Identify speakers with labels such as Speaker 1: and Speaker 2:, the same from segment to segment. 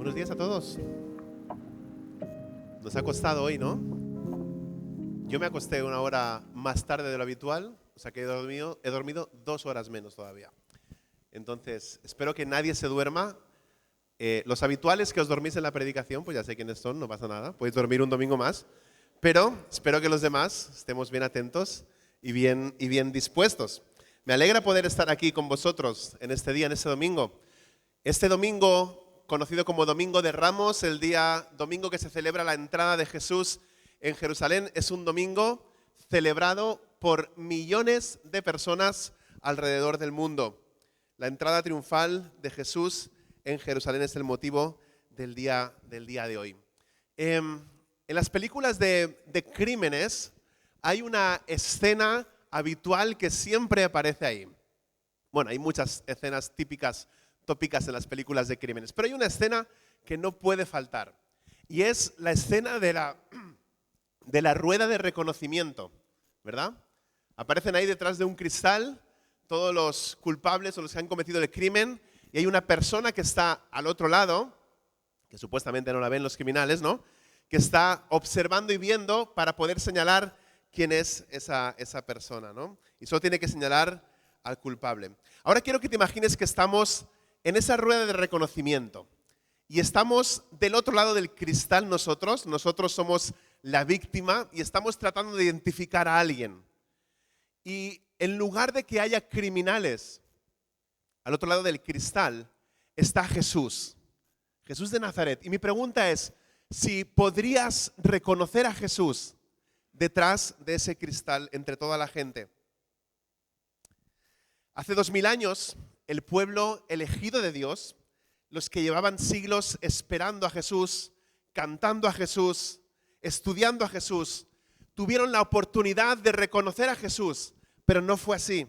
Speaker 1: Buenos días a todos. Nos ha costado hoy, ¿no? Yo me acosté una hora más tarde de lo habitual, o sea que he dormido 2 horas menos todavía. Entonces, espero que nadie se duerma. Los habituales que os dormís en la predicación, pues ya sé quiénes son, no pasa nada, podéis dormir un domingo más. Pero espero que los demás estemos bien atentos y bien dispuestos. Me alegra poder estar aquí con vosotros en este día, en este domingo. Este domingo, conocido como Domingo de Ramos, el domingo que se celebra la entrada de Jesús en Jerusalén, es un domingo celebrado por millones de personas alrededor del mundo. La entrada triunfal de Jesús en Jerusalén es el motivo del día de hoy. En las películas de crímenes hay una escena habitual que siempre aparece ahí. Bueno, hay muchas escenas tópicas en las películas de crímenes, pero hay una escena que no puede faltar y es la escena de la rueda de reconocimiento, ¿verdad? Aparecen ahí detrás de un cristal todos los culpables o los que han cometido el crimen y hay una persona que está al otro lado, que supuestamente no la ven los criminales, ¿no?, que está observando y viendo para poder señalar quién es esa persona, ¿no? Y solo tiene que señalar al culpable. Ahora quiero que te imagines que estamos en esa rueda de reconocimiento y estamos del otro lado del cristal nosotros somos la víctima y estamos tratando de identificar a alguien. Y en lugar de que haya criminales al otro lado del cristal, está Jesús de Nazaret. Y mi pregunta es, si podrías reconocer a Jesús detrás de ese cristal entre toda la gente. Hace 2000 años, el pueblo elegido de Dios, los que llevaban siglos esperando a Jesús, cantando a Jesús, estudiando a Jesús, tuvieron la oportunidad de reconocer a Jesús, pero no fue así.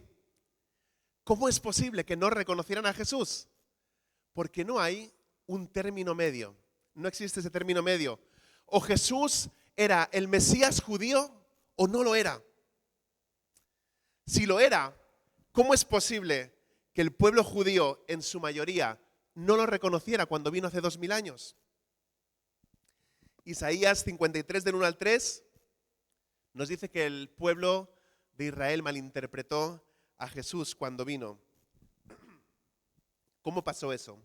Speaker 1: ¿Cómo es posible que no reconocieran a Jesús? Porque no hay un término medio. No existe ese término medio. O Jesús era el Mesías judío o no lo era. Si lo era, ¿cómo es posible que el pueblo judío en su mayoría no lo reconociera cuando vino hace 2000 años? Isaías 53 del 1 al 3 nos dice que el pueblo de Israel malinterpretó a Jesús cuando vino. ¿Cómo pasó eso?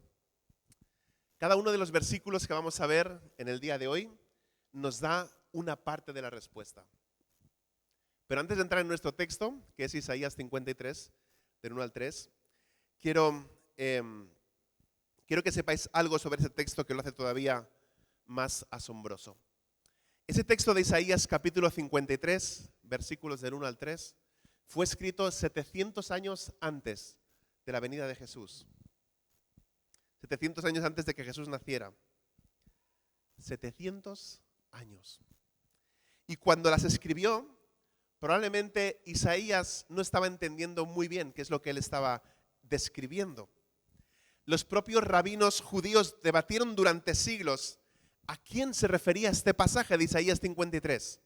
Speaker 1: Cada uno de los versículos que vamos a ver en el día de hoy nos da una parte de la respuesta. Pero antes de entrar en nuestro texto, que es Isaías 53, del 1 al 3, quiero que sepáis algo sobre ese texto que lo hace todavía más asombroso. Ese texto de Isaías capítulo 53, versículos del 1 al 3, fue escrito 700 años antes de la venida de Jesús. 700 años antes de que Jesús naciera. 700 años. Y cuando las escribió, probablemente Isaías no estaba entendiendo muy bien qué es lo que él estaba describiendo. Los propios rabinos judíos debatieron durante siglos a quién se refería este pasaje de Isaías 53.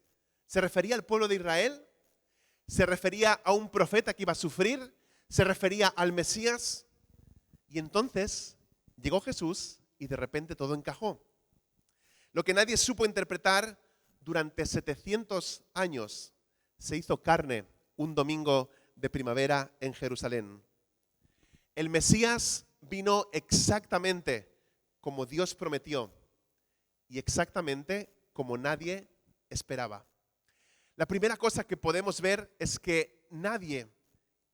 Speaker 1: ¿Se refería al pueblo de Israel? ¿Se refería a un profeta que iba a sufrir? ¿Se refería al Mesías? Y entonces llegó Jesús y de repente todo encajó. Lo que nadie supo interpretar durante 700 años se hizo carne un domingo de primavera en Jerusalén. El Mesías vino exactamente como Dios prometió y exactamente como nadie esperaba. La primera cosa que podemos ver es que nadie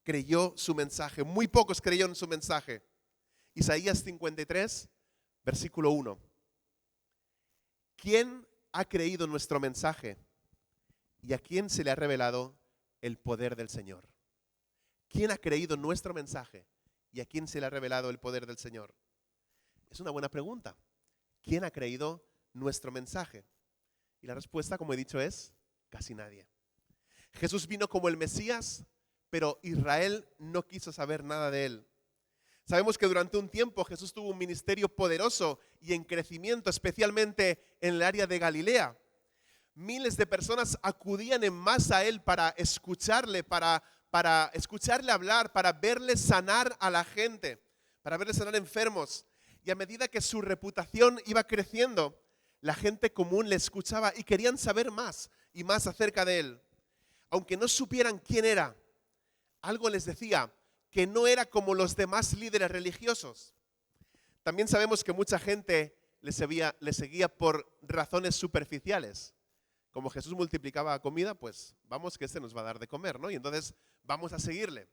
Speaker 1: creyó su mensaje, muy pocos creyeron su mensaje. Isaías 53, versículo 1. ¿Quién ha creído nuestro mensaje y a quién se le ha revelado el poder del Señor? ¿Quién ha creído nuestro mensaje y a quién se le ha revelado el poder del Señor? Es una buena pregunta. ¿Quién ha creído nuestro mensaje? Y la respuesta, como he dicho, es casi nadie. Jesús vino como el Mesías, pero Israel no quiso saber nada de él. Sabemos que durante un tiempo Jesús tuvo un ministerio poderoso y en crecimiento, especialmente en el área de Galilea. Miles de personas acudían en masa a él para escucharle, para escucharle hablar, para verle sanar a la gente, para verle sanar enfermos. Y a medida que su reputación iba creciendo, la gente común le escuchaba y querían saber más y más acerca de él. Aunque no supieran quién era, algo les decía que no era como los demás líderes religiosos. También sabemos que mucha gente le seguía por razones superficiales. Como Jesús multiplicaba comida, pues vamos que este nos va a dar de comer, ¿no? Y entonces vamos a seguirle.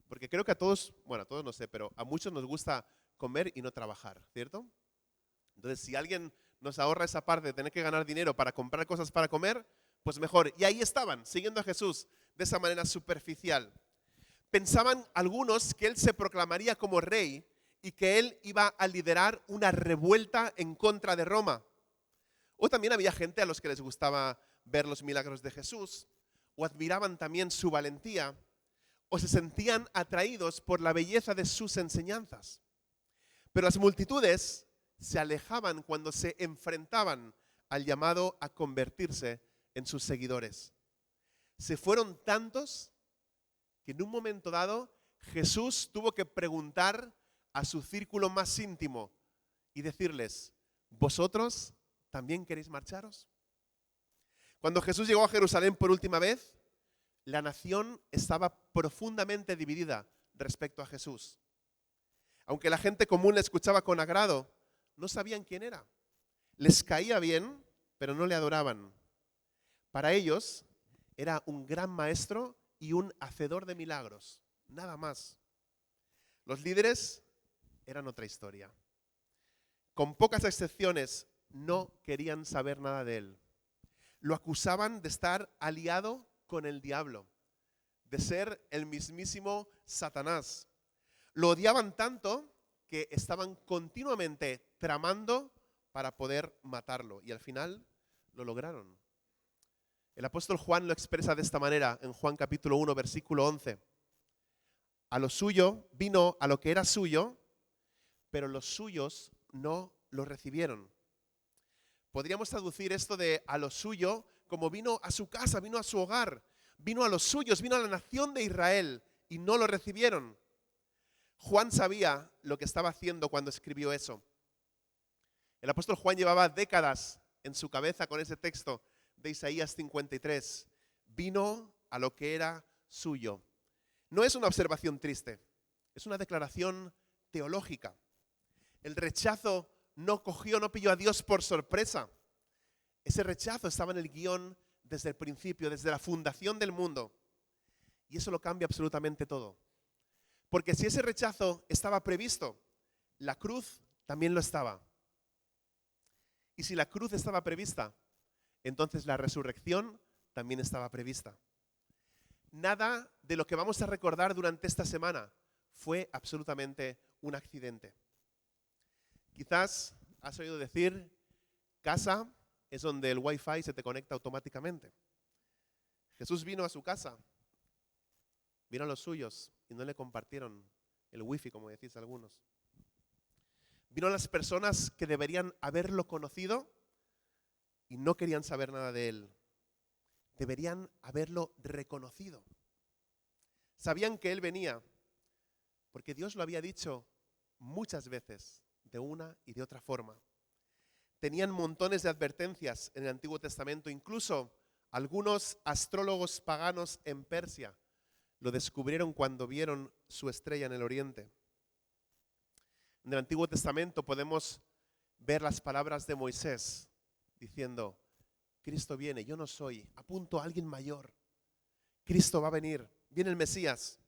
Speaker 1: Porque creo que a todos, bueno, a todos no sé, pero a muchos nos gusta comer y no trabajar, ¿cierto? Entonces, si alguien nos ahorra esa parte de tener que ganar dinero para comprar cosas para comer, pues mejor. Y ahí estaban, siguiendo a Jesús de esa manera superficial. Pensaban algunos que él se proclamaría como rey y que él iba a liderar una revuelta en contra de Roma. O también había gente a los que les gustaba ver los milagros de Jesús, o admiraban también su valentía, o se sentían atraídos por la belleza de sus enseñanzas. Pero las multitudes se alejaban cuando se enfrentaban al llamado a convertirse en sus seguidores. Se fueron tantos que en un momento dado Jesús tuvo que preguntar a su círculo más íntimo y decirles: ¿vosotros también queréis marcharos? Cuando Jesús llegó a Jerusalén por última vez, la nación estaba profundamente dividida respecto a Jesús. Aunque la gente común le escuchaba con agrado, no sabían quién era. Les caía bien, pero no le adoraban. Para ellos era un gran maestro y un hacedor de milagros, nada más. Los líderes eran otra historia. Con pocas excepciones, no querían saber nada de él. Lo acusaban de estar aliado con el diablo, de ser el mismísimo Satanás. Lo odiaban tanto que estaban continuamente tramando para poder matarlo, y al final lo lograron. El apóstol Juan lo expresa de esta manera en Juan capítulo 1, versículo 11. A lo suyo vino a lo que era suyo, pero los suyos no lo recibieron. Podríamos traducir esto de a lo suyo como vino a su casa, vino a su hogar, vino a los suyos, vino a la nación de Israel y no lo recibieron. Juan sabía lo que estaba haciendo cuando escribió eso. El apóstol Juan llevaba décadas en su cabeza con ese texto de Isaías 53. Vino a lo que era suyo. No es una observación triste, es una declaración teológica. El rechazo no pilló a Dios por sorpresa. Ese rechazo estaba en el guión desde el principio, desde la fundación del mundo. Y eso lo cambia absolutamente todo. Porque si ese rechazo estaba previsto, la cruz también lo estaba. Y si la cruz estaba prevista, entonces la resurrección también estaba prevista. Nada de lo que vamos a recordar durante esta semana fue absolutamente un accidente. Quizás has oído decir, casa es donde el Wi-Fi se te conecta automáticamente. Jesús vino a su casa, vino a los suyos y no le compartieron el Wi-Fi, como decís algunos. Vino a las personas que deberían haberlo conocido y no querían saber nada de él. Deberían haberlo reconocido. Sabían que él venía porque Dios lo había dicho muchas veces, de una y de otra forma. Tenían montones de advertencias en el Antiguo Testamento, incluso algunos astrólogos paganos en Persia lo descubrieron cuando vieron su estrella en el oriente. En el Antiguo Testamento podemos ver las palabras de Moisés diciendo: Cristo viene, yo no soy, apunto a alguien mayor. Cristo va a venir, viene el Mesías.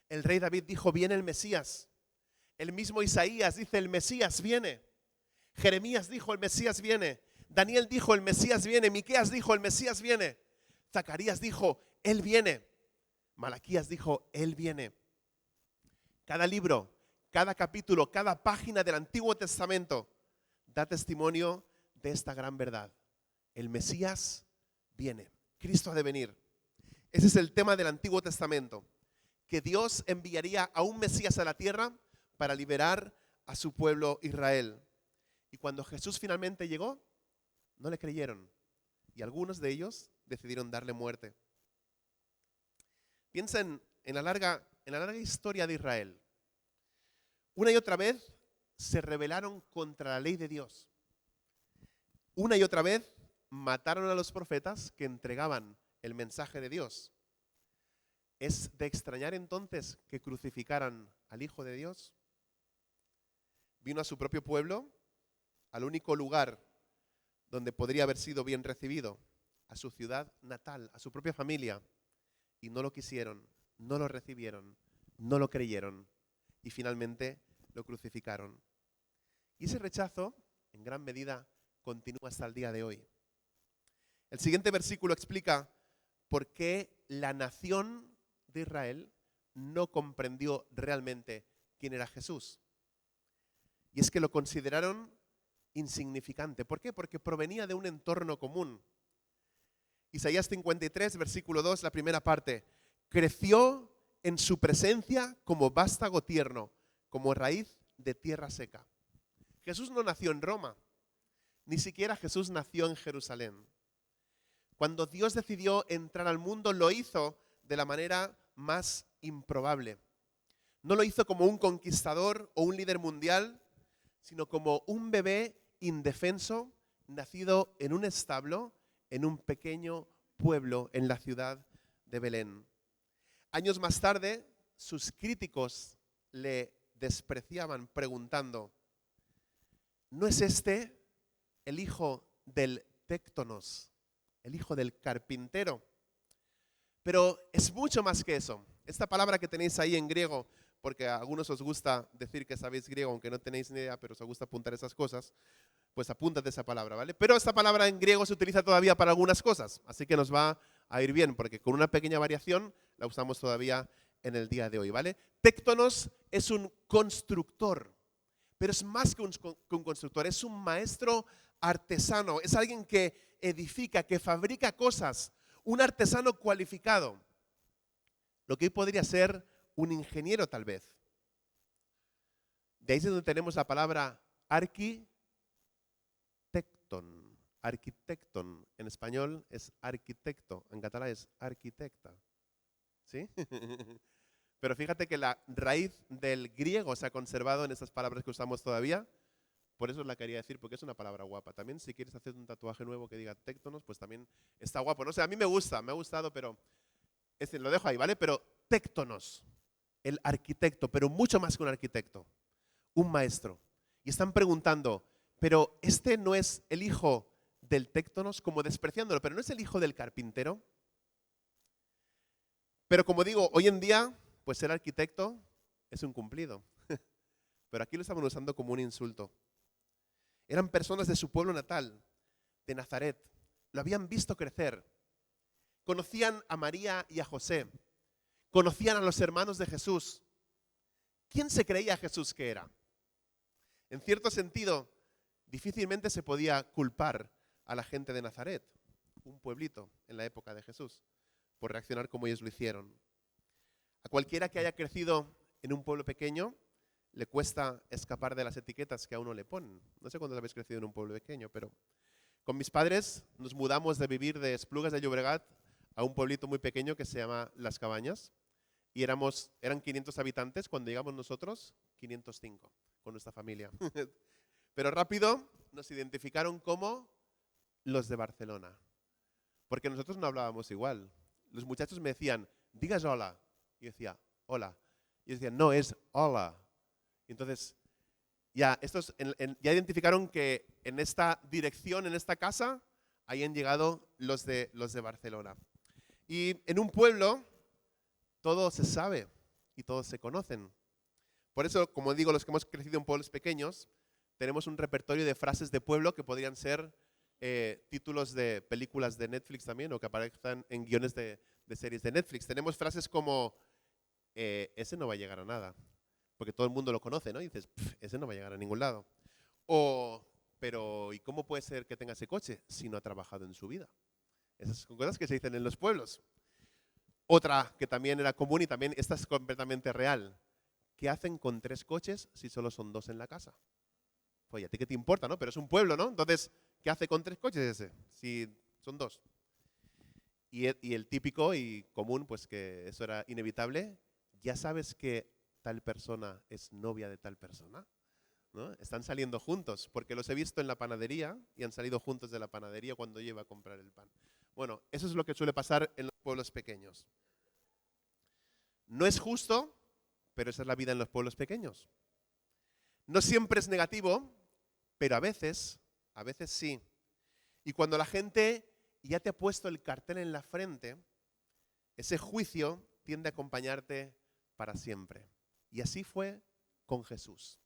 Speaker 1: El rey David dijo: viene el Mesías. El mismo Isaías dice: el Mesías viene. Jeremías dijo: el Mesías viene. Daniel dijo: el Mesías viene. Miqueas dijo: el Mesías viene. Zacarías dijo: él viene. Malaquías dijo: él viene. Cada libro, cada capítulo, cada página del Antiguo Testamento da testimonio de esta gran verdad. El Mesías viene. Cristo ha de venir. Ese es el tema del Antiguo Testamento, que Dios enviaría a un Mesías a la tierra para liberar a su pueblo Israel. Y cuando Jesús finalmente llegó, no le creyeron. Y algunos de ellos decidieron darle muerte. Piensen en la larga historia de Israel. Una y otra vez, se rebelaron contra la ley de Dios. Una y otra vez mataron a los profetas que entregaban el mensaje de Dios. ¿Es de extrañar entonces que crucificaran al Hijo de Dios? Vino a su propio pueblo, al único lugar donde podría haber sido bien recibido, a su ciudad natal, a su propia familia, y no lo quisieron, no lo recibieron, no lo creyeron, y finalmente lo crucificaron. Y ese rechazo, en gran medida, continúa hasta el día de hoy. El siguiente versículo explica por qué la nación de Israel no comprendió realmente quién era Jesús. Y es que lo consideraron insignificante. ¿Por qué? Porque provenía de un entorno común. Isaías 53, versículo 2, la primera parte. Creció en su presencia como vástago tierno, como raíz de tierra seca. Jesús no nació en Roma, ni siquiera Jesús nació en Jerusalén. Cuando Dios decidió entrar al mundo, lo hizo de la manera más improbable. No lo hizo como un conquistador o un líder mundial, sino como un bebé indefenso, nacido en un establo, en un pequeño pueblo en la ciudad de Belén. Años más tarde, sus críticos le despreciaban preguntando, ¿no es este el hijo del téctonos, el hijo del carpintero? Pero es mucho más que eso. Esta palabra que tenéis ahí en griego, porque a algunos os gusta decir que sabéis griego, aunque no tenéis ni idea, pero os gusta apuntar esas cosas, pues apúntate esa palabra, ¿vale? Pero esta palabra en griego se utiliza todavía para algunas cosas, así que nos va a ir bien, porque con una pequeña variación la usamos todavía en el día de hoy, ¿vale? Téctonos es un constructor, pero es más que un constructor, es un maestro artesano, es alguien que edifica, que fabrica cosas, un artesano cualificado, lo que hoy podría ser un ingeniero tal vez. De ahí es donde tenemos la palabra arquitecton. Arquitecton en español es arquitecto, en catalán es arquitecta. ¿Sí? Pero fíjate que la raíz del griego se ha conservado en estas palabras que usamos todavía. Por eso la quería decir, porque es una palabra guapa. También si quieres hacer un tatuaje nuevo que diga tectonos, pues también está guapo. No sé, a mí me gusta, me ha gustado, pero lo dejo ahí, ¿vale? Pero tectonos, el arquitecto, pero mucho más que un arquitecto, un maestro. Y están preguntando, pero este no es el hijo del téctonos, como despreciándolo, pero no es el hijo del carpintero. Pero como digo, hoy en día, pues ser arquitecto es un cumplido. Pero aquí lo estaban usando como un insulto. Eran personas de su pueblo natal, de Nazaret. Lo habían visto crecer. Conocían a María y a José. Conocían a los hermanos de Jesús. ¿Quién se creía Jesús que era? En cierto sentido, difícilmente se podía culpar a la gente de Nazaret, un pueblito en la época de Jesús, por reaccionar como ellos lo hicieron. A cualquiera que haya crecido en un pueblo pequeño, le cuesta escapar de las etiquetas que a uno le ponen. No sé cuántos habéis crecido en un pueblo pequeño, pero con mis padres nos mudamos de vivir de Esplugas de Llobregat a un pueblito muy pequeño que se llama Las Cabañas. Y eran 500 habitantes, cuando llegamos nosotros, 505 con nuestra familia. Pero rápido nos identificaron como los de Barcelona, porque nosotros no hablábamos igual. Los muchachos me decían, digas hola. Y yo decía, hola. Y ellos decían, no, es hola. Y entonces, ya identificaron que en esta dirección, en esta casa, ahí han llegado los de Barcelona. Y en un pueblo, todo se sabe y todos se conocen. Por eso, como digo, los que hemos crecido en pueblos pequeños, tenemos un repertorio de frases de pueblo que podrían ser títulos de películas de Netflix también, o que aparezcan en guiones de series de Netflix. Tenemos frases como, ese no va a llegar a nada, porque todo el mundo lo conoce, ¿no? Y dices, ese no va a llegar a ningún lado. O, pero, ¿y cómo puede ser que tenga ese coche si no ha trabajado en su vida? Esas son cosas que se dicen en los pueblos. Otra que también era común y también esta es completamente real. ¿Qué hacen con 3 coches si solo son 2 en la casa? Pues a ti qué te importa, ¿no? Pero es un pueblo, ¿no? Entonces, ¿qué hace con 3 coches ese si son 2? Y el típico y común, pues que eso era inevitable, ¿ya sabes que tal persona es novia de tal persona? ¿no? Están saliendo juntos, porque los he visto en la panadería y han salido juntos de la panadería cuando yo iba a comprar el pan. Bueno, eso es lo que suele pasar en los pueblos pequeños. No es justo, pero esa es la vida en los pueblos pequeños. No siempre es negativo, pero a veces sí. Y cuando la gente ya te ha puesto el cartel en la frente, ese juicio tiende a acompañarte para siempre. Y así fue con Jesús.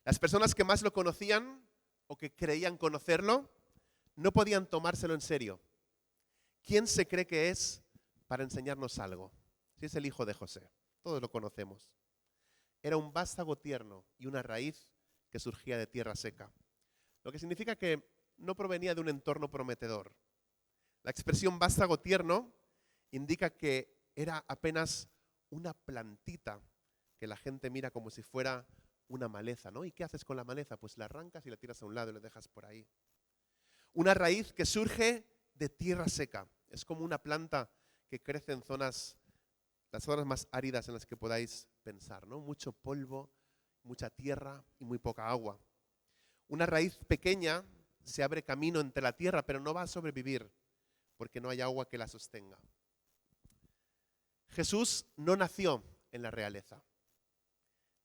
Speaker 1: Las personas que más lo conocían o que creían conocerlo, no podían tomárselo en serio. ¿Quién se cree que es para enseñarnos algo? Si es el hijo de José, todos lo conocemos. Era un vástago tierno y una raíz que surgía de tierra seca. Lo que significa que no provenía de un entorno prometedor. La expresión vástago tierno indica que era apenas una plantita que la gente mira como si fuera una maleza, ¿no? ¿Y qué haces con la maleza? Pues la arrancas y la tiras a un lado y la dejas por ahí. Una raíz que surge de tierra seca. Es como una planta que crece en las zonas más áridas en las que podáis pensar, ¿no? Mucho polvo, mucha tierra y muy poca agua. Una raíz pequeña se abre camino entre la tierra, pero no va a sobrevivir porque no hay agua que la sostenga. Jesús no nació en la realeza.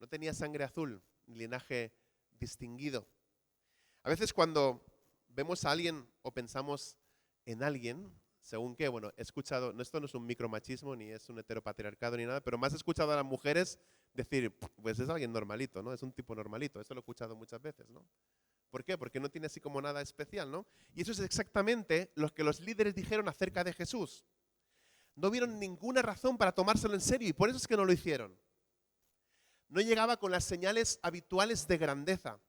Speaker 1: No tenía sangre azul, ni linaje distinguido. A veces cuando vemos a alguien o pensamos en alguien, según qué, bueno, he escuchado, esto no es un micromachismo ni es un heteropatriarcado ni nada, pero más he escuchado a las mujeres decir, pues es alguien normalito, ¿no? Es un tipo normalito. Eso lo he escuchado muchas veces, ¿no? ¿Por qué? Porque no tiene así como nada especial, ¿no? Y eso es exactamente lo que los líderes dijeron acerca de Jesús. No vieron ninguna razón para tomárselo en serio y por eso es que no lo hicieron. No llegaba con las señales habituales de grandeza.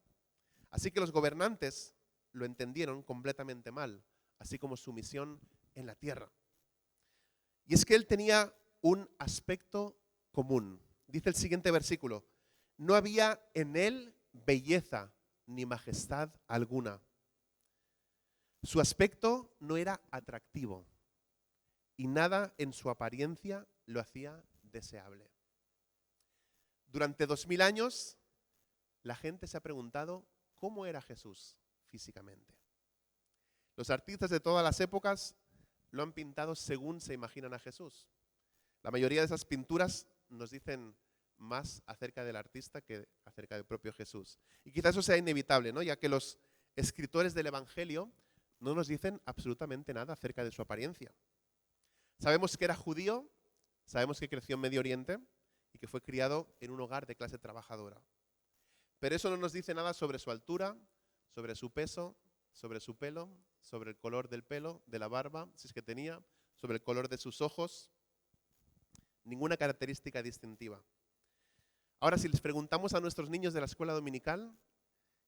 Speaker 1: Así que los gobernantes lo entendieron completamente mal, así como su misión en la tierra. Y es que él tenía un aspecto común. Dice el siguiente versículo, no había en él belleza ni majestad alguna. Su aspecto no era atractivo y nada en su apariencia lo hacía deseable. Durante 2000 años, la gente se ha preguntado cómo era Jesús físicamente. Los artistas de todas las épocas lo han pintado según se imaginan a Jesús. La mayoría de esas pinturas nos dicen más acerca del artista que acerca del propio Jesús. Y quizás eso sea inevitable, ¿no? Ya que los escritores del Evangelio no nos dicen absolutamente nada acerca de su apariencia. Sabemos que era judío, sabemos que creció en Medio Oriente y que fue criado en un hogar de clase trabajadora. Pero eso no nos dice nada sobre su altura, sobre su peso, sobre su pelo, sobre el color del pelo, de la barba, si es que tenía, sobre el color de sus ojos. Ninguna característica distintiva. Ahora, si les preguntamos a nuestros niños de la escuela dominical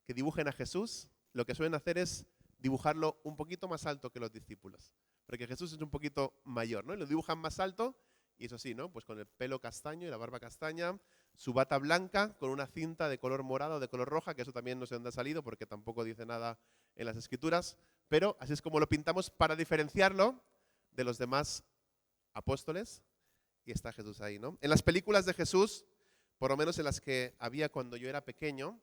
Speaker 1: que dibujen a Jesús, lo que suelen hacer es dibujarlo un poquito más alto que los discípulos. Porque Jesús es un poquito mayor, ¿no? Y lo dibujan más alto, y eso sí, ¿no? Pues con el pelo castaño y la barba castaña, su bata blanca con una cinta de color morado o de color roja, que eso también no sé dónde ha salido porque tampoco dice nada en las escrituras, pero así es como lo pintamos para diferenciarlo de los demás apóstoles, y está Jesús ahí, ¿no? En las películas de Jesús, por lo menos en las que había cuando yo era pequeño,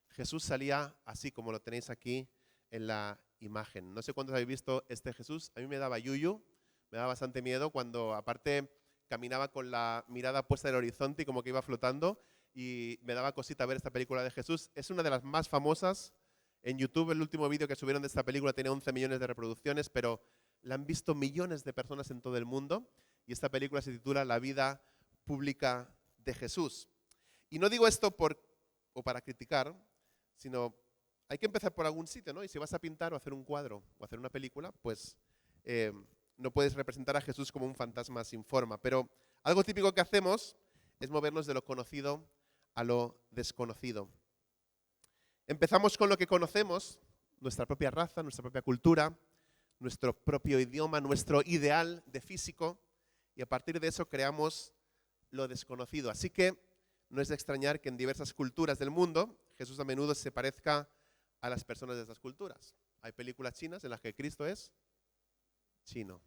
Speaker 1: Jesús salía así como lo tenéis aquí en la imagen. No sé cuántos habéis visto este Jesús, a mí me daba yuyu, me daba bastante miedo cuando aparte caminaba con la mirada puesta en el horizonte y como que iba flotando y me daba cosita ver esta película de Jesús. Es una de las más famosas en YouTube. El último vídeo que subieron de esta película tiene 11 millones de reproducciones, pero la han visto millones de personas en todo el mundo y esta película se titula La vida pública de Jesús. Y no digo esto para criticar, sino hay que empezar por algún sitio, ¿no? Y si vas a pintar o hacer un cuadro o hacer una película, pues no puedes representar a Jesús como un fantasma sin forma. Pero algo típico que hacemos es movernos de lo conocido a lo desconocido. Empezamos con lo que conocemos, nuestra propia raza, nuestra propia cultura, nuestro propio idioma, nuestro ideal de físico, y a partir de eso creamos lo desconocido. Así que no es de extrañar que en diversas culturas del mundo Jesús a menudo se parezca a las personas de esas culturas. Hay películas chinas en las que Cristo es chino.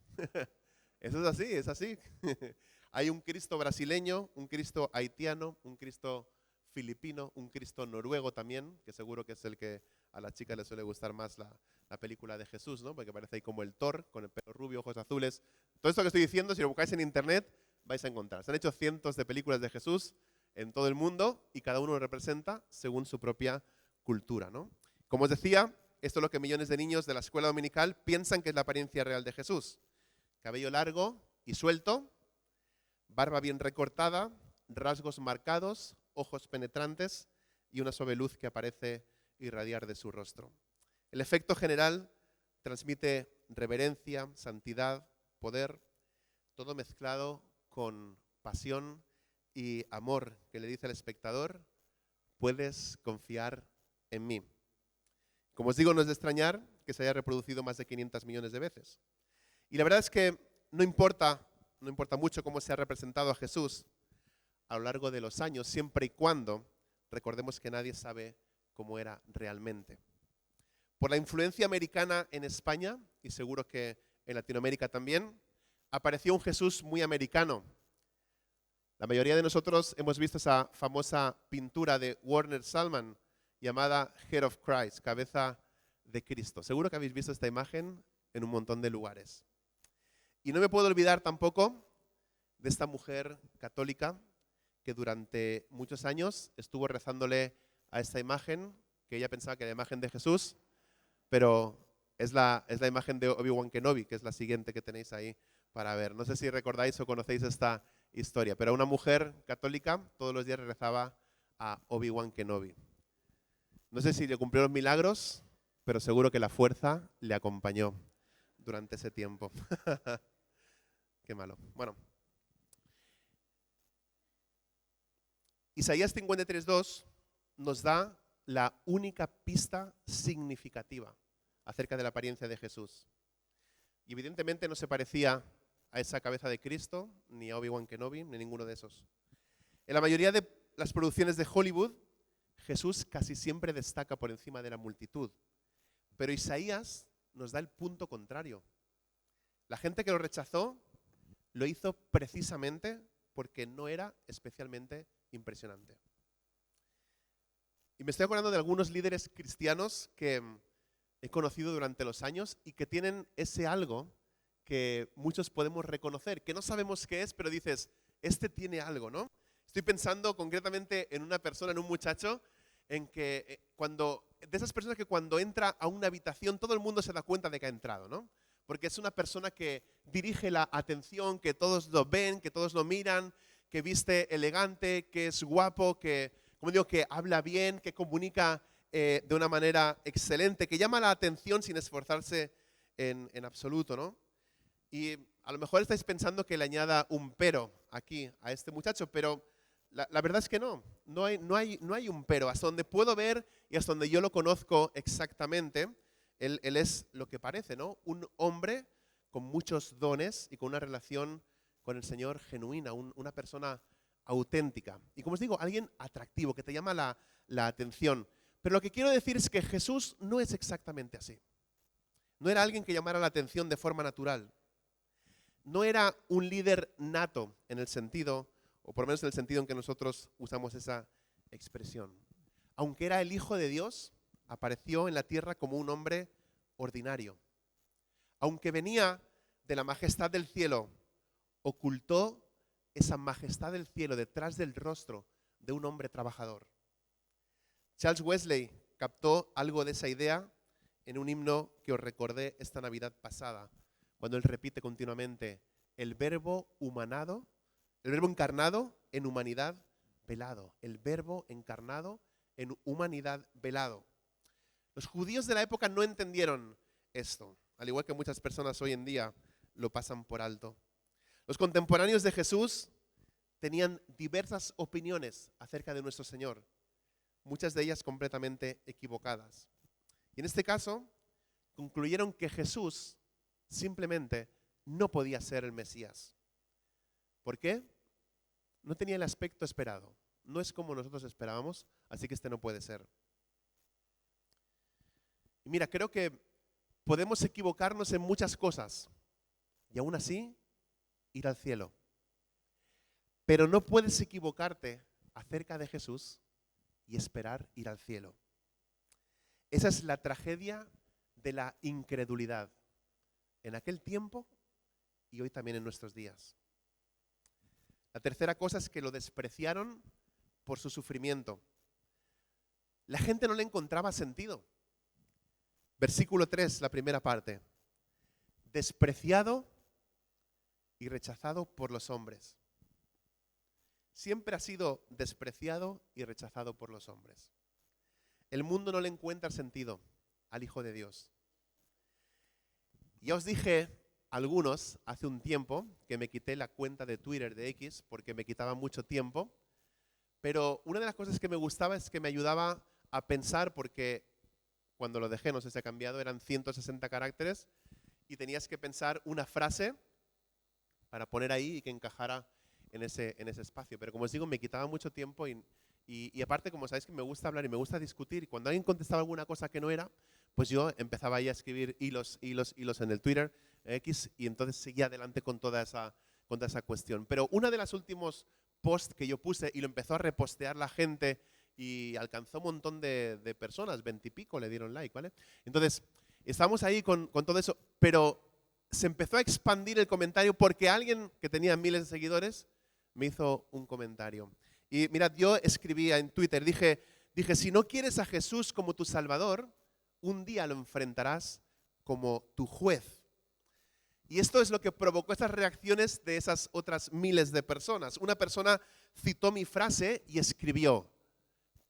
Speaker 1: Eso es así, es así. Hay un Cristo brasileño, un Cristo haitiano, un Cristo filipino, un Cristo noruego también, que seguro que es el que a las chicas les suele gustar más la película de Jesús, ¿no? Porque parece ahí como el Thor, con el pelo rubio, ojos azules. Todo esto que estoy diciendo, si lo buscáis en internet, vais a encontrar. Se han hecho cientos de películas de Jesús en todo el mundo y cada uno lo representa según su propia cultura, ¿no? Como os decía, esto es lo que millones de niños de la escuela dominical piensan que es la apariencia real de Jesús. Cabello largo y suelto, barba bien recortada, rasgos marcados, ojos penetrantes y una suave luz que aparece irradiar de su rostro. El efecto general transmite reverencia, santidad, poder, todo mezclado con pasión y amor que le dice al espectador: puedes confiar en mí. Como os digo, no es de extrañar que se haya reproducido más de 500 millones de veces. Y la verdad es que no importa mucho cómo se ha representado a Jesús a lo largo de los años, siempre y cuando recordemos que nadie sabe cómo era realmente. Por la influencia americana en España, y seguro que en Latinoamérica también, apareció un Jesús muy americano. La mayoría de nosotros hemos visto esa famosa pintura de Werner Sallman llamada Head of Christ, cabeza de Cristo. Seguro que habéis visto esta imagen en un montón de lugares. Y no me puedo olvidar tampoco de esta mujer católica que durante muchos años estuvo rezándole a esta imagen, que ella pensaba que era la imagen de Jesús, pero es la imagen de Obi-Wan Kenobi, que es la siguiente que tenéis ahí para ver. No sé si recordáis o conocéis esta historia, pero una mujer católica todos los días rezaba a Obi-Wan Kenobi. No sé si le cumplió los milagros, pero seguro que la fuerza le acompañó durante ese tiempo. Qué malo. Bueno. Isaías 53:2 nos da la única pista significativa acerca de la apariencia de Jesús. Y evidentemente no se parecía a esa cabeza de Cristo, ni a Obi-Wan Kenobi, ni ninguno de esos. En la mayoría de las producciones de Hollywood, Jesús casi siempre destaca por encima de la multitud. Pero Isaías nos da el punto contrario. La gente que lo rechazó lo hizo precisamente porque no era especialmente impresionante. Y me estoy acordando de algunos líderes cristianos que he conocido durante los años y que tienen ese algo que muchos podemos reconocer, que no sabemos qué es, pero dices, este tiene algo, ¿no? Estoy pensando concretamente en una persona, en un muchacho, en que de esas personas que cuando entra a una habitación todo el mundo se da cuenta de que ha entrado, ¿no? Porque es una persona que dirige la atención, que todos lo ven, que todos lo miran, que viste elegante, que es guapo, que, como digo, que habla bien, que comunica de una manera excelente, que llama la atención sin esforzarse en absoluto, ¿no? Y a lo mejor estáis pensando que le añada un pero aquí a este muchacho, pero la verdad es que no hay un pero. Hasta donde puedo ver y hasta donde yo lo conozco exactamente, él es lo que parece, ¿no? Un hombre con muchos dones y con una relación con el Señor genuina, una persona auténtica. Y como os digo, alguien atractivo, que te llama la atención. Pero lo que quiero decir es que Jesús no es exactamente así. No era alguien que llamara la atención de forma natural. No era un líder nato en el sentido, o por lo menos en el sentido en que nosotros usamos esa expresión. Aunque era el Hijo de Dios, apareció en la tierra como un hombre ordinario. Aunque venía de la majestad del cielo, ocultó esa majestad del cielo detrás del rostro de un hombre trabajador. Charles Wesley captó algo de esa idea en un himno que os recordé esta Navidad pasada, cuando él repite continuamente: el verbo humanado, el verbo encarnado en humanidad velado, el verbo encarnado en humanidad velado. Los judíos de la época no entendieron esto, al igual que muchas personas hoy en día lo pasan por alto. Los contemporáneos de Jesús tenían diversas opiniones acerca de nuestro Señor, muchas de ellas completamente equivocadas. Y en este caso, concluyeron que Jesús simplemente no podía ser el Mesías. ¿Por qué? No tenía el aspecto esperado. No es como nosotros esperábamos, así que este no puede ser. Y mira, creo que podemos equivocarnos en muchas cosas y aún así ir al cielo. Pero no puedes equivocarte acerca de Jesús y esperar ir al cielo. Esa es la tragedia de la incredulidad en aquel tiempo y hoy también en nuestros días. La tercera cosa es que lo despreciaron por su sufrimiento. La gente no le encontraba sentido. Versículo 3, la primera parte. Despreciado y rechazado por los hombres. Siempre ha sido despreciado y rechazado por los hombres. El mundo no le encuentra sentido al Hijo de Dios. Ya os dije algunos hace un tiempo que me quité la cuenta de Twitter de X porque me quitaba mucho tiempo, pero una de las cosas que me gustaba es que me ayudaba a pensar, porque cuando lo dejé, no sé si ha cambiado, eran 160 caracteres y tenías que pensar una frase para poner ahí y que encajara en ese espacio. Pero como os digo, me quitaba mucho tiempo y aparte, como sabéis que me gusta hablar y me gusta discutir, y cuando alguien contestaba alguna cosa que no era, pues yo empezaba ahí a escribir hilos en el Twitter X y entonces seguía adelante con toda esa cuestión. Pero una de las últimos posts que yo puse y lo empezó a repostear la gente y alcanzó un montón de personas, 20 y pico le dieron like, ¿vale? Entonces, estábamos ahí con todo eso, pero se empezó a expandir el comentario porque alguien que tenía miles de seguidores me hizo un comentario. Y mirad, yo escribía en Twitter, dije, si no quieres a Jesús como tu Salvador, un día lo enfrentarás como tu juez. Y esto es lo que provocó estas reacciones de esas otras miles de personas. Una persona citó mi frase y escribió: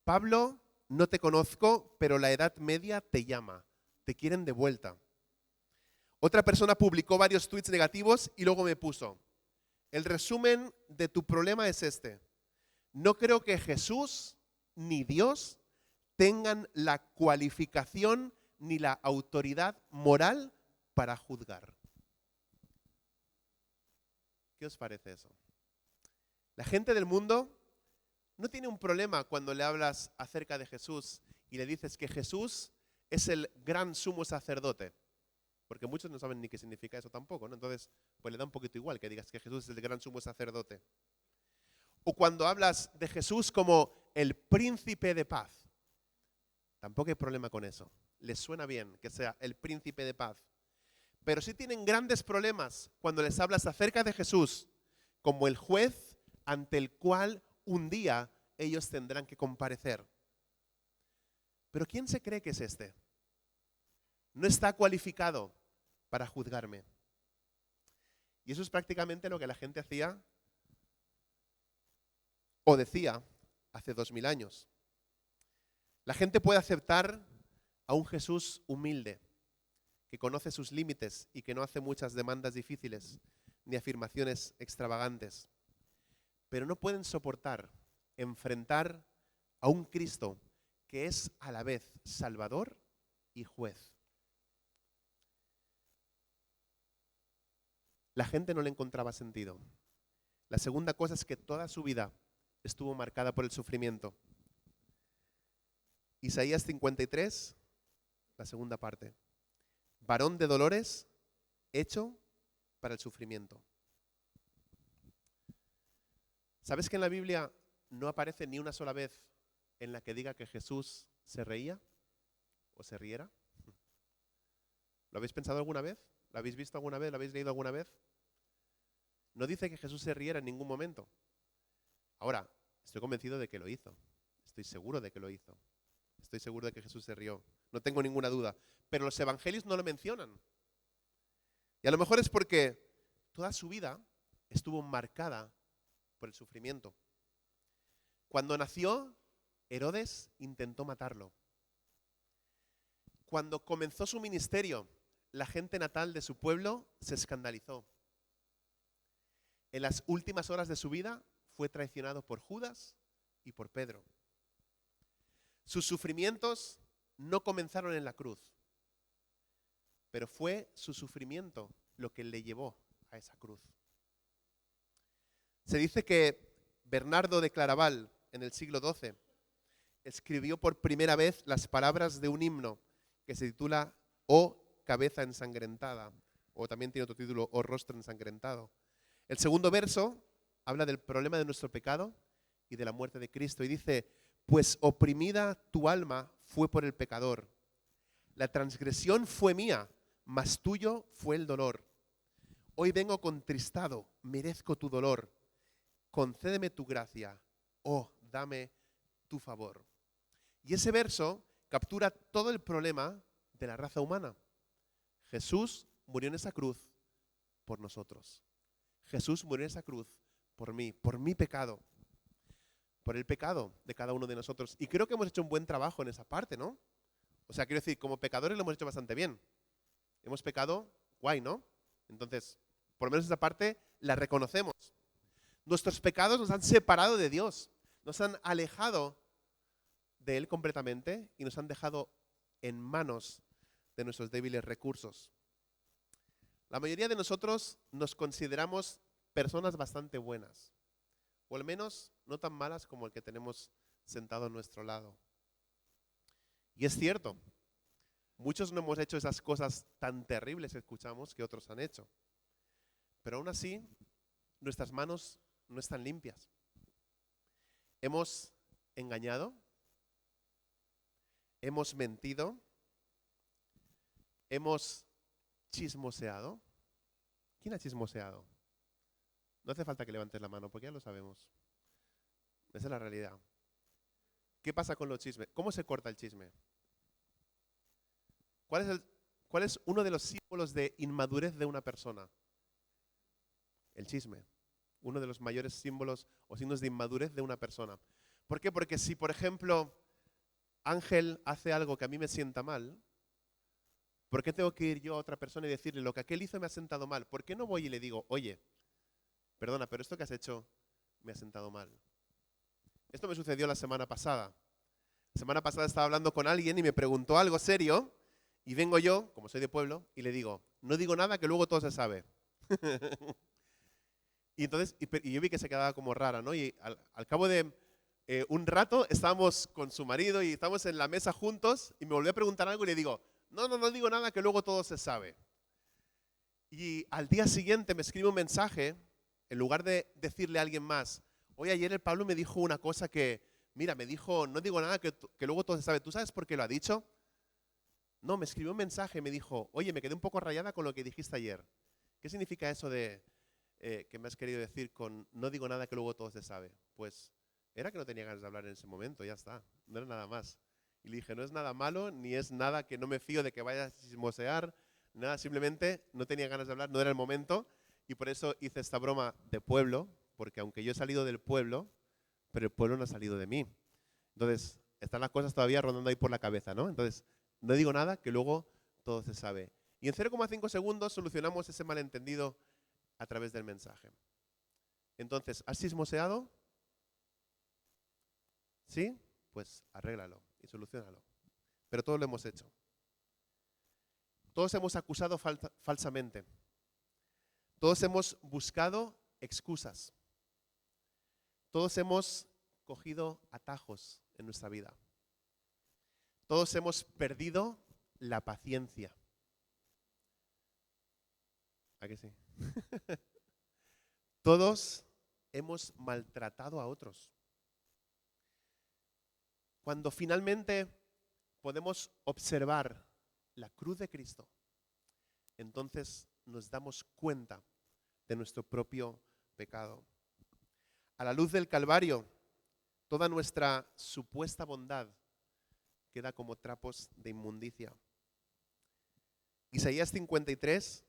Speaker 1: Pablo, no te conozco, pero la Edad Media te llama, te quieren de vuelta. Otra persona publicó varios tweets negativos y luego me puso: el resumen de tu problema es este. No creo que Jesús ni Dios tengan la cualificación ni la autoridad moral para juzgar. ¿Qué os parece eso? La gente del mundo no tiene un problema cuando le hablas acerca de Jesús y le dices que Jesús es el gran sumo sacerdote. Porque muchos no saben ni qué significa eso tampoco, ¿no? Entonces, pues le da un poquito igual que digas que Jesús es el gran sumo sacerdote. O cuando hablas de Jesús como el príncipe de paz. Tampoco hay problema con eso. Les suena bien que sea el príncipe de paz. Pero sí tienen grandes problemas cuando les hablas acerca de Jesús como el juez ante el cual un día ellos tendrán que comparecer. Pero ¿quién se cree que es este? No está cualificado para juzgarme. Y eso es prácticamente lo que la gente hacía o decía hace 2000 años. La gente puede aceptar a un Jesús humilde, que conoce sus límites y que no hace muchas demandas difíciles ni afirmaciones extravagantes. Pero no pueden soportar enfrentar a un Cristo que es a la vez Salvador y juez. La gente no le encontraba sentido. La segunda cosa es que toda su vida estuvo marcada por el sufrimiento. Isaías 53, la segunda parte. Varón de dolores, hecho para el sufrimiento. ¿Sabes que en la Biblia no aparece ni una sola vez en la que diga que Jesús se reía o se riera? ¿Lo habéis pensado alguna vez? ¿Lo habéis visto alguna vez? ¿Lo habéis leído alguna vez? No dice que Jesús se riera en ningún momento. Ahora, estoy convencido de que lo hizo. Estoy seguro de que lo hizo. Estoy seguro de que Jesús se rió. No tengo ninguna duda. Pero los evangelios no lo mencionan. Y a lo mejor es porque toda su vida estuvo marcada por el sufrimiento. Cuando nació, Herodes intentó matarlo. Cuando comenzó su ministerio, la gente natal de su pueblo se escandalizó. En las últimas horas de su vida fue traicionado por Judas y por Pedro. Sus sufrimientos no comenzaron en la cruz, pero fue su sufrimiento lo que le llevó a esa cruz. Se dice que Bernardo de Claraval, en el siglo XII, escribió por primera vez las palabras de un himno que se titula «Oh cabeza ensangrentada», o también tiene otro título «Oh rostro ensangrentado». El segundo verso habla del problema de nuestro pecado y de la muerte de Cristo y dice: Pues oprimida tu alma fue por el pecador. La transgresión fue mía, mas tuyo fue el dolor. Hoy vengo contristado, merezco tu dolor. Concédeme tu gracia, oh, dame tu favor. Y ese verso captura todo el problema de la raza humana. Jesús murió en esa cruz por nosotros. Jesús murió en esa cruz por mí, por mi pecado, por el pecado de cada uno de nosotros. Y creo que hemos hecho un buen trabajo en esa parte, ¿no? O sea, quiero decir, como pecadores lo hemos hecho bastante bien. Hemos pecado, guay, ¿no? Entonces, por lo menos esa parte la reconocemos. Nuestros pecados nos han separado de Dios, nos han alejado de Él completamente y nos han dejado en manos de nuestros débiles recursos. La mayoría de nosotros nos consideramos personas bastante buenas, o al menos no tan malas como el que tenemos sentado a nuestro lado. Y es cierto, muchos no hemos hecho esas cosas tan terribles que escuchamos que otros han hecho. Pero aún así, nuestras manos no están limpias. Hemos engañado, hemos mentido, hemos chismoseado. ¿Quién ha chismoseado? No hace falta que levantes la mano porque ya lo sabemos. Esa es la realidad. ¿Qué pasa con los chismes? ¿Cómo se corta el chisme? ¿Cuál es uno de los símbolos de inmadurez de una persona? El chisme. Uno de los mayores símbolos o signos de inmadurez de una persona. ¿Por qué? Porque si, por ejemplo, Ángel hace algo que a mí me sienta mal, ¿por qué tengo que ir yo a otra persona y decirle lo que aquel hizo me ha sentado mal? ¿Por qué no voy y le digo, oye, perdona, pero esto que has hecho me ha sentado mal? Esto me sucedió la semana pasada. La semana pasada estaba hablando con alguien y me preguntó algo serio y vengo yo, como soy de pueblo, y le digo, no digo nada que luego todo se sabe. Y entonces, y yo vi que se quedaba como rara, ¿no? Y al cabo de un rato estábamos con su marido y estábamos en la mesa juntos y me volvió a preguntar algo y le digo, no digo nada que luego todo se sabe. Y al día siguiente me escribe un mensaje, en lugar de decirle a alguien más, oye, ayer el Pablo me dijo una cosa que, mira, me dijo, no digo nada que luego todo se sabe. ¿Tú sabes por qué lo ha dicho? No, me escribió un mensaje y me dijo, oye, me quedé un poco rayada con lo que dijiste ayer. ¿Qué significa eso de que me has querido decir con no digo nada que luego todo se sabe? Pues era que no tenía ganas de hablar en ese momento, ya está, no era nada más. Y le dije, no es nada malo, ni es nada que no me fío de que vayas a chismosear, nada, simplemente no tenía ganas de hablar, no era el momento, y por eso hice esta broma de pueblo, porque aunque yo he salido del pueblo, pero el pueblo no ha salido de mí. Entonces, están las cosas todavía rondando ahí por la cabeza, ¿no? Entonces, no digo nada que luego todo se sabe. Y en 0,5 segundos solucionamos ese malentendido a través del mensaje. Entonces, ¿has chismoseado? ¿Sí? Pues arréglalo y solucionalo. Pero todos lo hemos hecho. Todos hemos acusado falsamente. Todos hemos buscado excusas. Todos hemos cogido atajos en nuestra vida. Todos hemos perdido la paciencia. ¿A que sí? Todos hemos maltratado a otros. Cuando finalmente podemos observar la cruz de Cristo, entonces nos damos cuenta de nuestro propio pecado. A la luz del Calvario, toda nuestra supuesta bondad queda como trapos de inmundicia. Isaías 53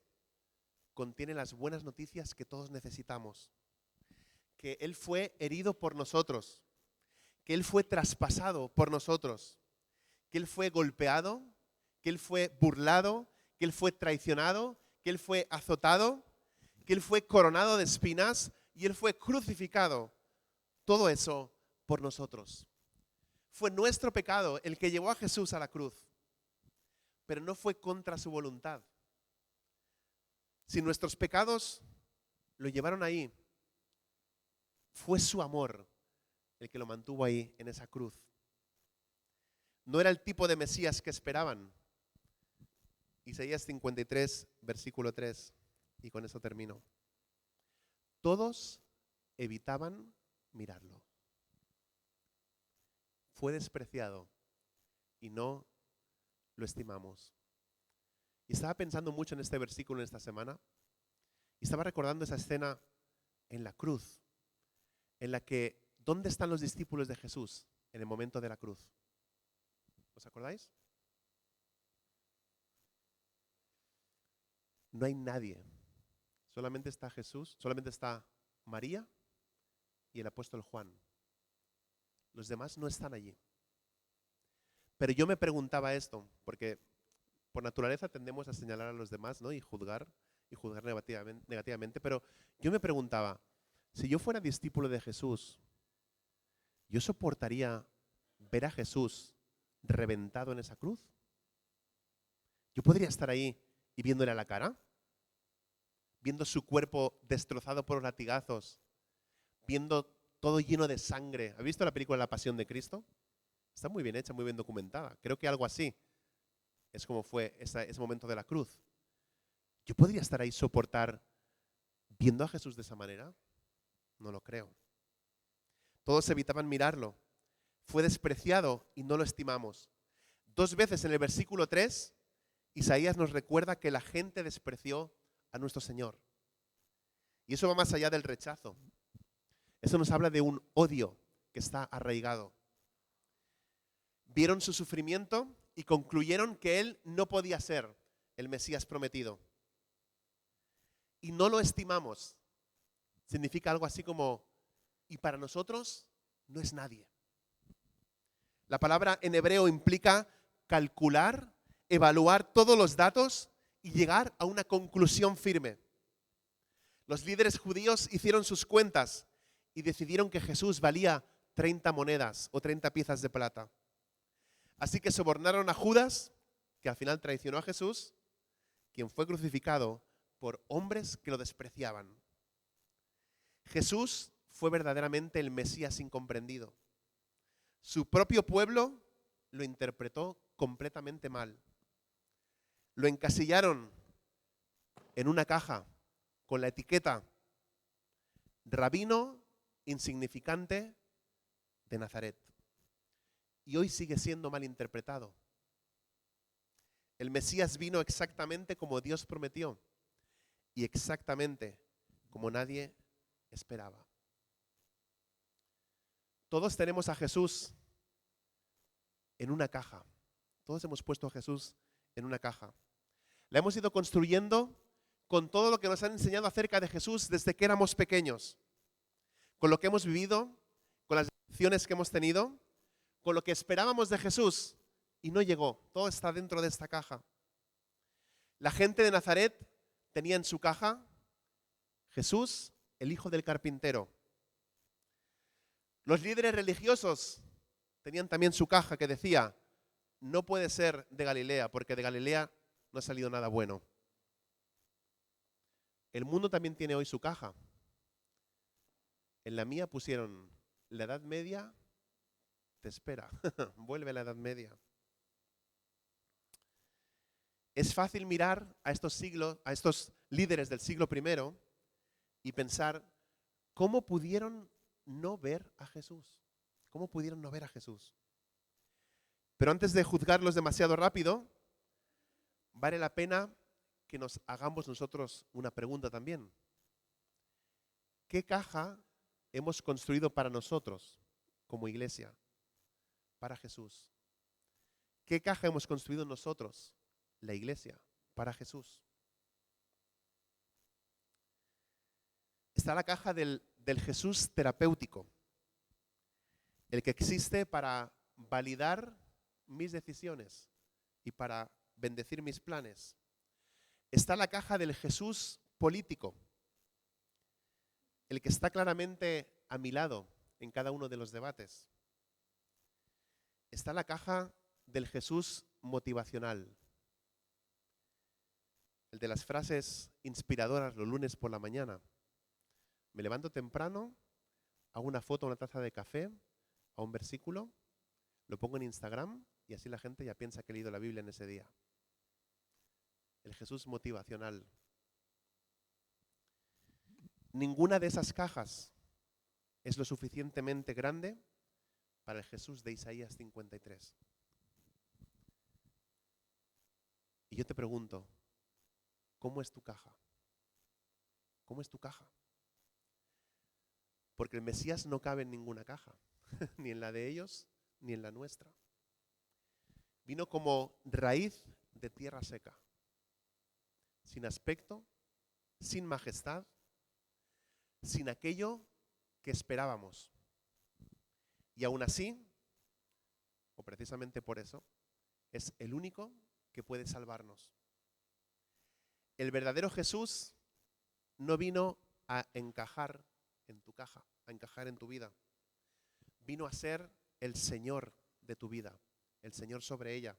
Speaker 1: contiene las buenas noticias que todos necesitamos. Que Él fue herido por nosotros, que Él fue traspasado por nosotros, que Él fue golpeado, que Él fue burlado, que Él fue traicionado, que Él fue azotado, que Él fue coronado de espinas y Él fue crucificado. Todo eso por nosotros. Fue nuestro pecado el que llevó a Jesús a la cruz, pero no fue contra su voluntad. Si nuestros pecados lo llevaron ahí, fue su amor el que lo mantuvo ahí en esa cruz. No era el tipo de Mesías que esperaban. Isaías 53, versículo 3, y con eso termino. Todos evitaban mirarlo. fue despreciado y no lo estimamos. Y estaba pensando mucho en este versículo en esta semana y estaba recordando esa escena en la cruz, en la que, ¿dónde están los discípulos de Jesús en el momento de la cruz? ¿Os acordáis? No hay nadie. Solamente está Jesús, solamente está María y el apóstol Juan. Los demás no están allí. Pero yo me preguntaba esto, porque por naturaleza tendemos a señalar a los demás, ¿no? y juzgar negativamente, pero yo me preguntaba, si yo fuera discípulo de Jesús, ¿yo soportaría ver a Jesús reventado en esa cruz? ¿Yo podría estar ahí y viéndole a la cara? Viendo su cuerpo destrozado por los latigazos, viendo todo lleno de sangre. ¿Has visto la película La Pasión de Cristo? Está muy bien hecha, muy bien documentada. Creo que algo así es como fue ese momento de la cruz. ¿Yo podría estar ahí soportar viendo a Jesús de esa manera? No lo creo. Todos evitaban mirarlo. Fue despreciado y no lo estimamos. 2 veces en el versículo 3, Isaías nos recuerda que la gente despreció a nuestro Señor. Y eso va más allá del rechazo. Eso nos habla de un odio que está arraigado. Vieron su sufrimiento y concluyeron que Él no podía ser el Mesías prometido. Y no lo estimamos. Significa algo así como, y para nosotros no es nadie. La palabra en hebreo implica calcular, evaluar todos los datos y llegar a una conclusión firme. Los líderes judíos hicieron sus cuentas y decidieron que Jesús valía 30 monedas o 30 piezas de plata. Así que sobornaron a Judas, que al final traicionó a Jesús, quien fue crucificado por hombres que lo despreciaban. Jesús fue verdaderamente el Mesías incomprendido. Su propio pueblo lo interpretó completamente mal. Lo encasillaron en una caja con la etiqueta rabino insignificante de Nazaret. Y hoy sigue siendo mal interpretado. El Mesías vino exactamente como Dios prometió y exactamente como nadie esperaba. Todos tenemos a Jesús en una caja. Todos hemos puesto a Jesús en una caja. La hemos ido construyendo con todo lo que nos han enseñado acerca de Jesús desde que éramos pequeños. Con lo que hemos vivido, con las decisiones que hemos tenido, con lo que esperábamos de Jesús y no llegó. Todo está dentro de esta caja. La gente de Nazaret tenía en su caja Jesús, el hijo del carpintero. Los líderes religiosos tenían también su caja que decía, no puede ser de Galilea, porque de Galilea no ha salido nada bueno. El mundo también tiene hoy su caja. En la mía pusieron, la Edad Media te espera, vuelve a la Edad Media. Es fácil mirar a estos líderes del siglo I y pensar, ¿cómo pudieron no ver a Jesús? ¿Cómo pudieron no ver a Jesús? Pero antes de juzgarlos demasiado rápido, vale la pena que nos hagamos nosotros una pregunta también. ¿Qué caja hemos construido para nosotros como iglesia, para Jesús? ¿Qué caja hemos construido nosotros, la iglesia, para Jesús? Está la caja del Jesús terapéutico, el que existe para validar mis decisiones y para bendecir mis planes. Está la caja del Jesús político, el que está claramente a mi lado en cada uno de los debates. Está la caja del Jesús motivacional, el de las frases inspiradoras los lunes por la mañana. Me levanto temprano, hago una foto, una taza de café, a un versículo, lo pongo en Instagram y así la gente ya piensa que he leído la Biblia en ese día. El Jesús motivacional. Ninguna de esas cajas es lo suficientemente grande para el Jesús de Isaías 53. Y yo te pregunto, ¿cómo es tu caja? ¿Cómo es tu caja? Porque el Mesías no cabe en ninguna caja, ni en la de ellos, ni en la nuestra. Vino como raíz de tierra seca, sin aspecto, sin majestad, sin aquello que esperábamos. Y aún así, o precisamente por eso, es el único que puede salvarnos. El verdadero Jesús no vino a encajar en tu caja, a encajar en tu vida. Vino a ser el Señor de tu vida, el Señor sobre ella.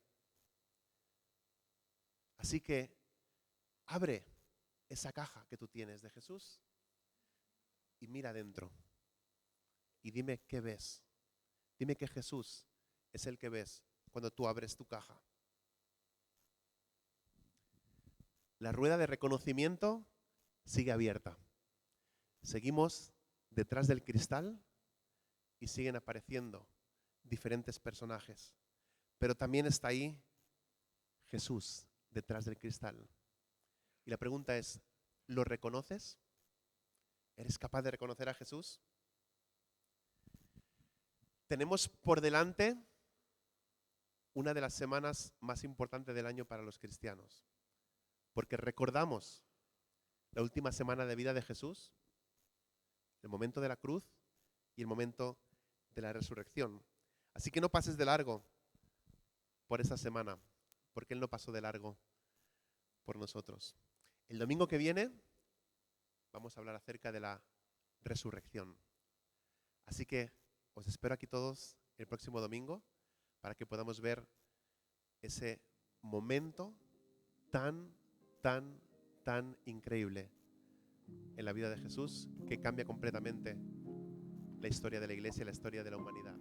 Speaker 1: Así que abre esa caja que tú tienes de Jesús y mira dentro. Y dime qué ves. Dime que Jesús es el que ves cuando tú abres tu caja. La rueda de reconocimiento sigue abierta. Seguimos detrás del cristal y siguen apareciendo diferentes personajes. Pero también está ahí Jesús detrás del cristal. Y la pregunta es, ¿lo reconoces? ¿Eres capaz de reconocer a Jesús? Tenemos por delante una de las semanas más importantes del año para los cristianos, porque recordamos la última semana de vida de Jesús, el momento de la cruz y el momento de la resurrección. Así que no pases de largo por esa semana, porque Él no pasó de largo por nosotros. El domingo que viene vamos a hablar acerca de la resurrección. Así que os espero aquí todos el próximo domingo para que podamos ver ese momento tan increíble en la vida de Jesús que cambia completamente la historia de la iglesia y la historia de la humanidad.